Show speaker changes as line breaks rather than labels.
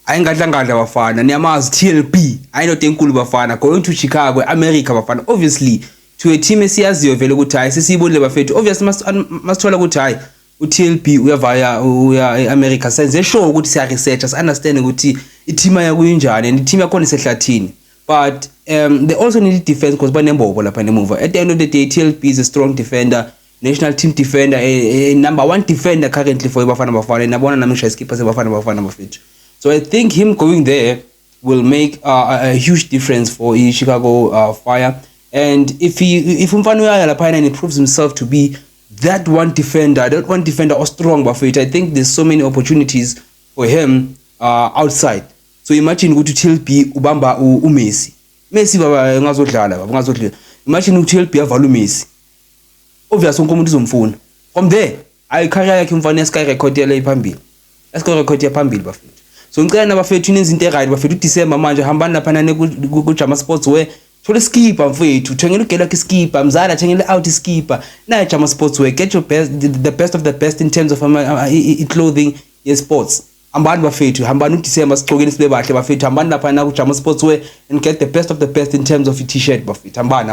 ayingadlangadla bafana niyamazi TLB ayinto enkulu bafana going to Chicago America bafana obviously to a team esiyaziyo vele ukuthi hayi sesiyibonile bafethu obviously masithola ukuthi hayi uTLB uya eAmerica senze sure ukuthi siya research us understand ukuthi i-team yakuyinjani and i-team yakho isehlathini but they also need defense because banembobo lapha nemuva at the end of the day TLB is a strong defender national team defender a number 1 defender currently for Bafana nabona namisha skipper sebafana bafethu. So I think him going there will make a huge difference for Chicago Fire. And if Mfana uyaya lapha and he proves himself to be that one defender or strong bafethu, I think there's so many opportunities for him outside. So imagine ukuthi TLB ubamba uMessi. Messi baba ngazodlala. Imagine ukuthi TLB avala uMessi. Obviously wonke umuntu uzomfuna. From there, career yakhe Mfana esky record yale phambili. Esky record yaphambili bafethu. So ngicela nabafethu izinto right bafethu December manje hambani lapha nane ku Jama Sports wear thola skipper mfethu thengela ugela ke skipper mzala thengela out skipper na Jama Sports wear get your best the best of the best in terms of clothing ye sports hambani bafethu hambani uDecember sigcokeni sibe bahle bafethu hambani lapha na ku Jama Sports wear and get the best of the best in terms of t-shirt bafethu hambani